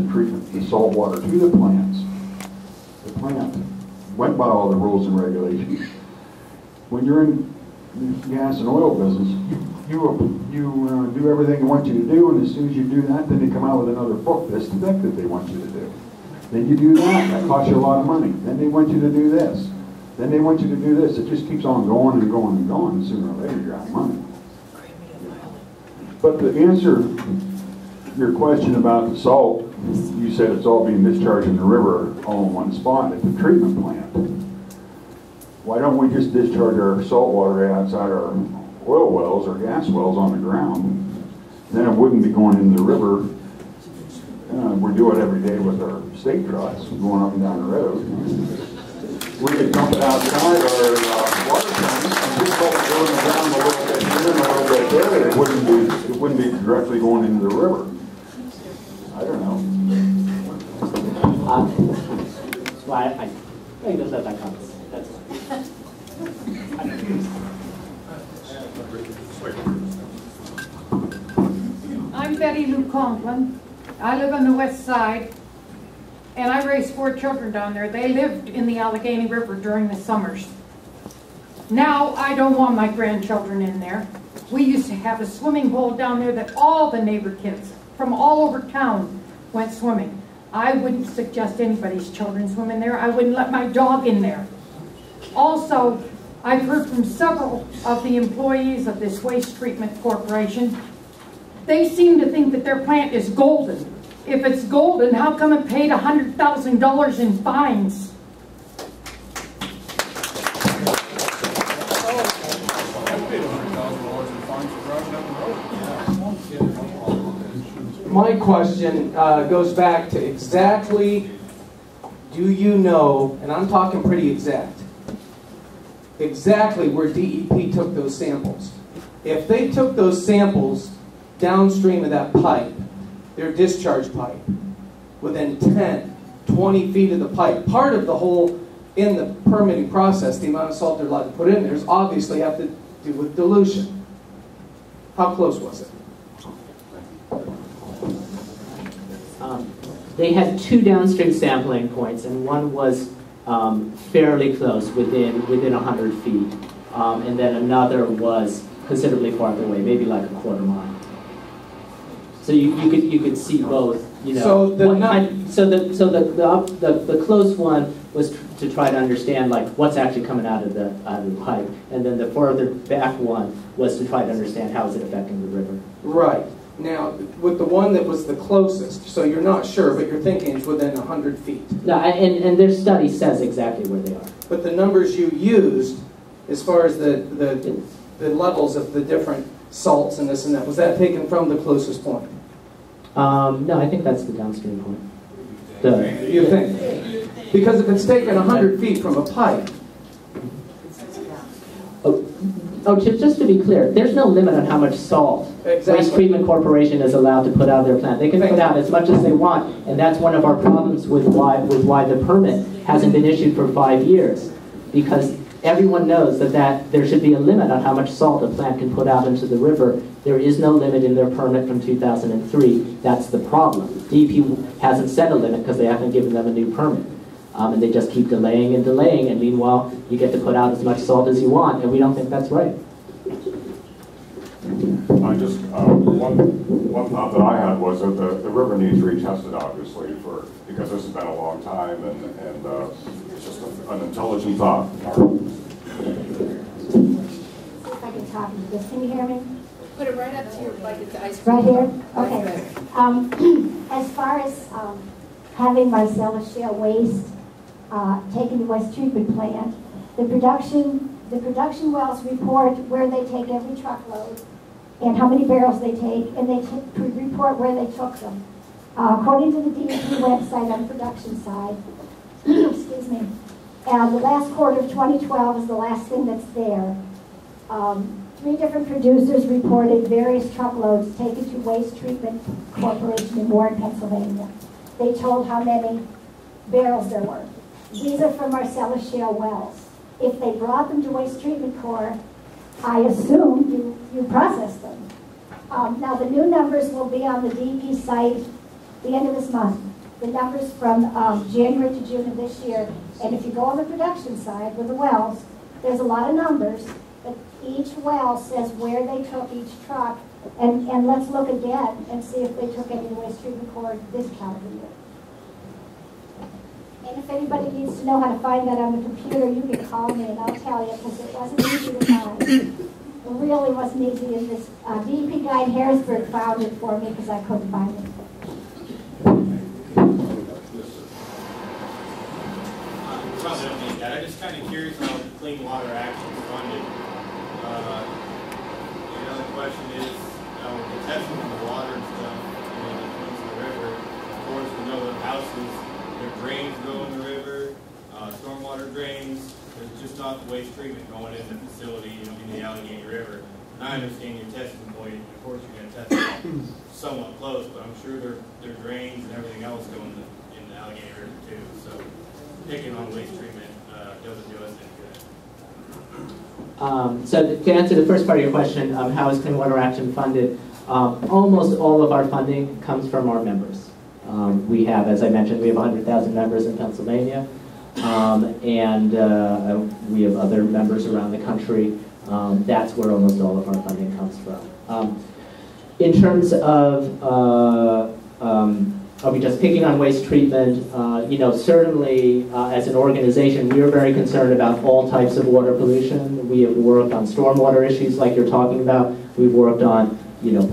the salt water to the plants. The plant went by all the rules and regulations. When you're in the gas and oil business, you do everything they want you to do, and as soon as you do that, then they come out with another book that's the thing that they want you to do. Then you do that costs you a lot of money. Then they want you to do this. Then they want you to do this. It just keeps on going and going and going, and sooner or later you're out of money. But to answer your question about the salt, you said it's all being discharged in the river all in one spot at the treatment plant. Why don't we just discharge our salt water outside our oil wells or gas wells on the ground? Then it wouldn't be going into the river. We do it every day with our state trucks going up and down the road. We could dump it outside our water tanks and just let it go in the ground a little bit here and a little bit there. It wouldn't be directly going into the river. I don't know. That's why I think just let that come. That's I'm Betty Lou Conklin. I live on the west side, and I raised 4 children down there. They lived in the Allegheny River during the summers. Now I don't want my grandchildren in there. We used to have a swimming hole down there that all the neighbor kids from all over town went swimming. I wouldn't suggest anybody's children swim in there. I wouldn't let my dog in there. Also, I've heard from several of the employees of this waste treatment corporation. They seem to think that their plant is golden. If it's golden, how come it paid $100,000 in fines? My question goes back to exactly, do you know, and I'm talking pretty exactly where DEP took those samples. If they took those samples downstream of that pipe, their discharge pipe, within 10, 20 feet of the pipe, part of the whole, in the permitting process, the amount of salt they're allowed to put in there is obviously have to do with dilution. How close was it? They had 2 downstream sampling points, and one was fairly close, within 100 feet, and then another was considerably farther away, maybe like a quarter mile. So you could see both. You know, so the close one was to try to understand like what's actually coming out of the pipe, and then the further back one was to try to understand how is it affecting the river. Right. Now, with the one that was the closest, so you're not sure, but you're thinking it's within 100 feet. No, and their study says exactly where they are. But the numbers you used, as far as the levels of the different salts and this and that, was that taken from the closest point? No, I think that's the downstream point. You think? Because if it's taken 100 feet from a pipe. Just to be clear, there's no limit on how much salt Waste Treatment Corporation is allowed to put out of their plant. They can put out as much as they want, and that's one of our problems with why the permit hasn't been issued for 5 years, because everyone knows that there should be a limit on how much salt a plant can put out into the river. There is no limit in their permit from 2003. That's the problem. DEP hasn't set a limit because they haven't given them a new permit. And they just keep delaying and delaying, and meanwhile, you get to put out as much salt as you want, and we don't think that's right. One thought that I had was that the river needs retested, obviously, because this has been a long time, and it's just an intelligent thought. If I can talk into this, can you hear me? Put it right up to your, like it's ice cream. Right here? Okay. As far as having Marcellus shale waste taken to waste treatment plant, the production wells report where they take every truckload and how many barrels they take, and they report where they took them. According to the DEP website on the production side, excuse me, the last quarter of 2012 is the last thing that's there. 3 different producers reported various truckloads taken to Waste Treatment Corporation in Warren, Pennsylvania. They told how many barrels there were. These are from Marcellus shale wells. If they brought them to Waste Treatment Corp, I assume you process them. Now the new numbers will be on the DEP site the end of this month. the numbers from January to June of this year. And if you go on the production side with the wells, there's a lot of numbers, but each well says where they took each truck. And let's look again and see if they took any waste treatment core this calendar year. And if anybody needs to know how to find that on the computer, you can call me and I'll tell you, because it wasn't easy to find. It really wasn't easy, and this DEP guy in Harrisburg found it for me because I couldn't find it. Probably don't need that. I'm just kind of curious how Clean Water Act is funded. The other question is, the testing of the water and stuff, that comes to the river. Of course, we know the houses, their drains go in the river, stormwater drains. There's just not the waste treatment going in the facility, in the Allegheny River. And I understand your testing point. Of course, you're going to test it somewhat close, but I'm sure their drains and everything else go in the Allegheny River too. So picking on waste treatment doesn't do us any good. So to answer the first part of your question, how is Clean Water Action funded? Almost all of our funding comes from our members. We have, as I mentioned, we have 100,000 members in Pennsylvania, and we have other members around the country. That's where almost all of our funding comes from. In terms of, are we just picking on waste treatment? Certainly as an organization, we are very concerned about all types of water pollution. We have worked on stormwater issues like you're talking about. We've worked on,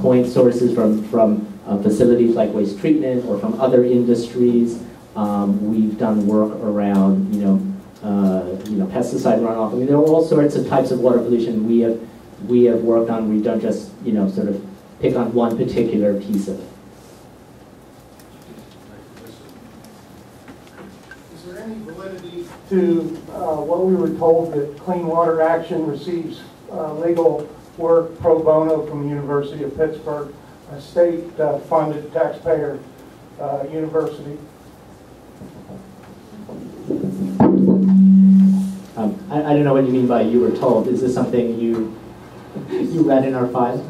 point sources from facilities like waste treatment or from other industries. We've done work around, pesticide runoff. I mean, there are all sorts of types of water pollution we have worked on. We don't just, sort of pick on one particular piece of it. Is there any validity to what we were told that Clean Water Action receives legal work pro bono from the University of Pittsburgh, a state-funded taxpayer university? I don't know what you mean by you were told. Is this something you read in our file?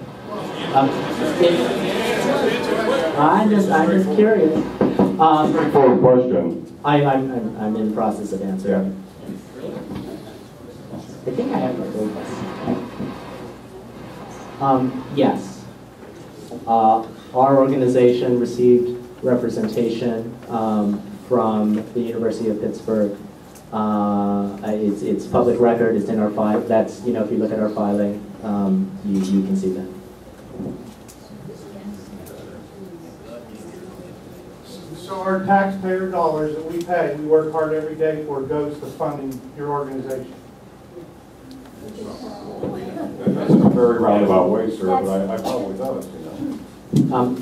I'm just curious. Straightforward question. I'm in the process of answering. I think I have my focus. Yes. Our organization received representation from the University of Pittsburgh. It's public record. It's in our file. That's, if you look at our filing, you can see that. So our taxpayer dollars that we pay, we work hard every day for, goes to funding your organization? That's a very roundabout way, sir, but I probably does,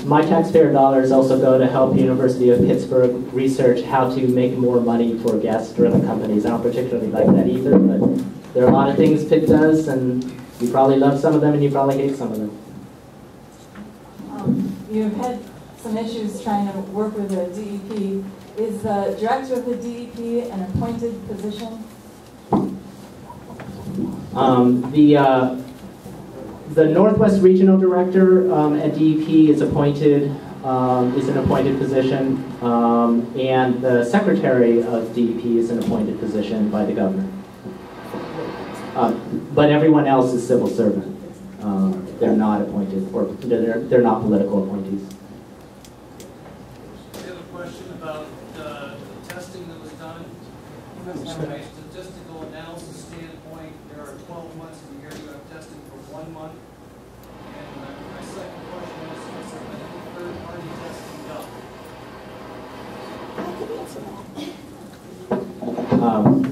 My taxpayer dollars also go to help University of Pittsburgh research how to make more money for gas-driven companies. I don't particularly like that either, but there are a lot of things Pitt does, and you probably love some of them and you probably hate some of them. You've had some issues trying to work with the DEP. Is the director of the DEP an appointed position? The Northwest Regional Director at DEP is appointed, is an appointed position, and the Secretary of DEP is an appointed position by the governor. But everyone else is civil servant. They're not appointed, or they're not political appointees. I have a question about the testing that was done. From a statistical analysis standpoint, there are 12 months in a year. You have testing for 1 month. And my second question is, has there been any third-party testing done?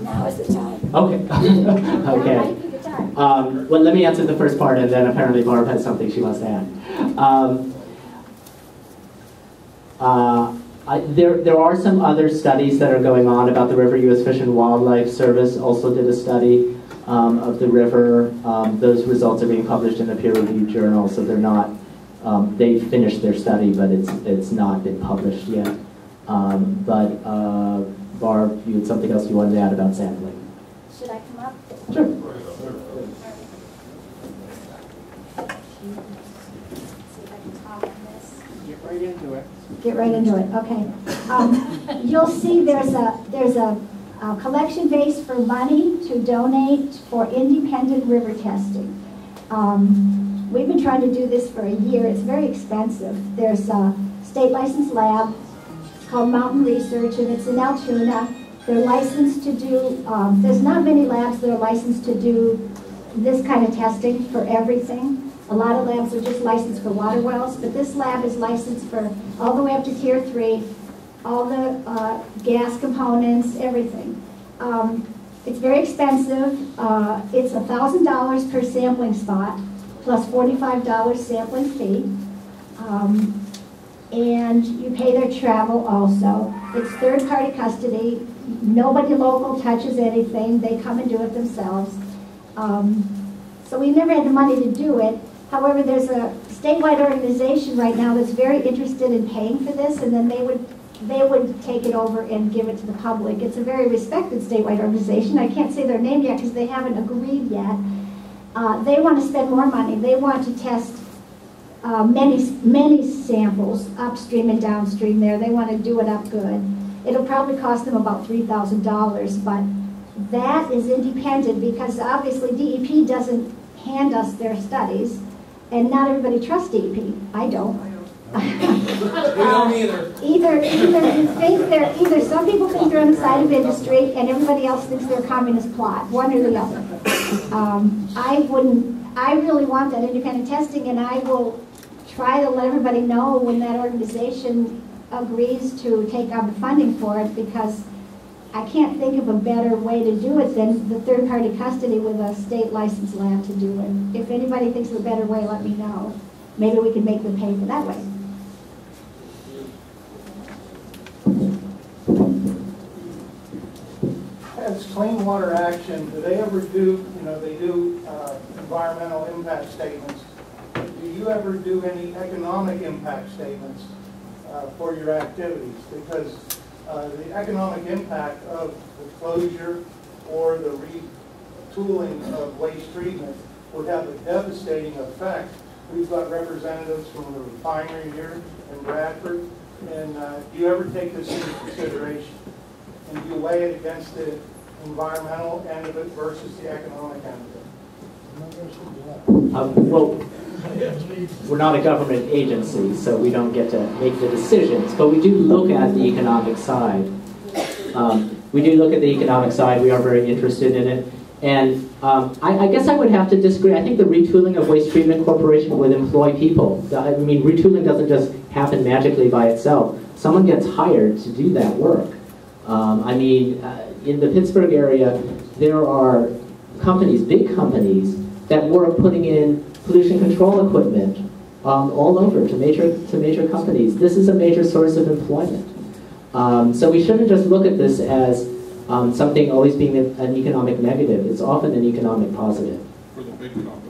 Now is the time. Okay. Okay. Well, let me answer the first part, and then apparently Barb has something she wants to add. There are some other studies that are going on about the river. U.S. Fish and Wildlife Service also did a study of the river. Those results are being published in a peer-reviewed journal, so they're not. They finished their study, but it's not been published yet. Barb, you had something else you wanted to add about sampling? Should I come up? Sure. See if I can talk on this. Get right into it. Get right into it. Okay. You'll see there's a collection base for money to donate for independent river testing. We've been trying to do this for a year. It's very expensive. There's a state licensed lab. It's called Mountain Research, and it's in Altoona. They're licensed to do, there's not many labs that are licensed to do this kind of testing for everything. A lot of labs are just licensed for water wells, but this lab is licensed for all the way up to Tier 3, all the gas components, everything. It's very expensive. It's $1,000 per sampling spot, plus $45 sampling fee. And you pay their travel also. It's third-party custody. Nobody local touches anything. They come and do it themselves. So we never had the money to do it. However, there's a statewide organization right now that's very interested in paying for this, and then they would take it over and give it to the public. It's a very respected statewide organization. I can't say their name yet because they haven't agreed yet. They want to spend more money. They want to test many samples upstream and downstream there. They want to do it up good. It'll probably cost them about $3,000, but that is independent because obviously DEP doesn't hand us their studies, and not everybody trusts DEP. I don't. Either some people think they're on the side of industry and everybody else thinks they're a communist plot, one or the other. I really want that independent testing, and I will try to let everybody know when that organization agrees to take on the funding for it, because I can't think of a better way to do it than the third-party custody with a state licensed lab to do it. If anybody thinks of a better way, let me know. Maybe we can make them pay for that way. As Clean Water Action, do they ever do, they do environmental impact statements. Do you ever do any economic impact statements for your activities? Because the economic impact of the closure or the retooling of waste treatment would have a devastating effect. We've got representatives from the refinery here in Bradford, and do you ever take this into consideration? And do you weigh it against the environmental end of it versus the economic end of it? Well, we're not a government agency, so we don't get to make the decisions, but we do look at the economic side. We do look at the economic side. We are very interested in it. And I guess I would have to disagree. I think the retooling of Waste Treatment Corporation would employ people. I mean, retooling doesn't just happen magically by itself. Someone gets hired to do that work. I mean, in the Pittsburgh area, there are companies, big companies, that work putting in pollution control equipment all over to major companies. This is a major source of employment. So we shouldn't just look at this as something always being an economic negative. It's often an economic positive. For the big companies.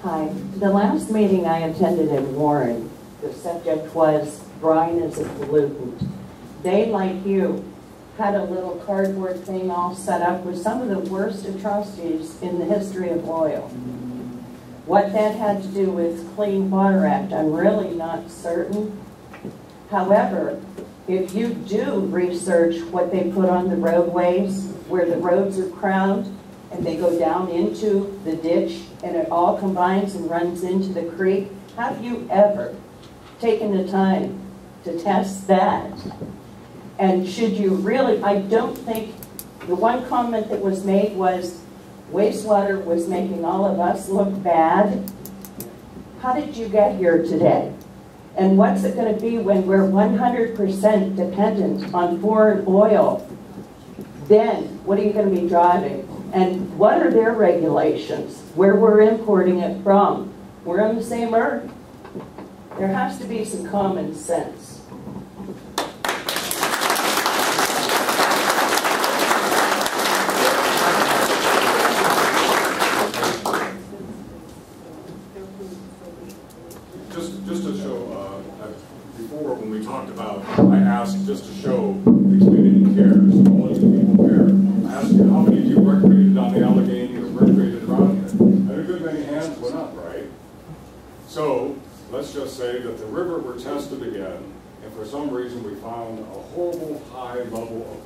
Hi. The last meeting I attended in Warren, the subject was brine is a pollutant. They, like you, had a little cardboard thing all set up with some of the worst atrocities in the history of oil. What that had to do with Clean Water Act, I'm really not certain. However, if you do research what they put on the roadways, where the roads are crowded, and they go down into the ditch, and it all combines and runs into the creek, have you ever taken the time to test that? And should you really, I don't think, the one comment that was made was, wastewater was making all of us look bad. How did you get here today? And what's it going to be when we're 100% dependent on foreign oil? Then, what are you going to be driving? And what are their regulations? Where we're importing it from? We're on the same earth. There has to be some common sense. Just to show, before when we talked about, I asked just to show the community cares, all these people care. I asked you how many of you recreated on the Allegheny or recreated many hands went up, right? So let's just say that the river were tested again, and for some reason we found a horrible high level of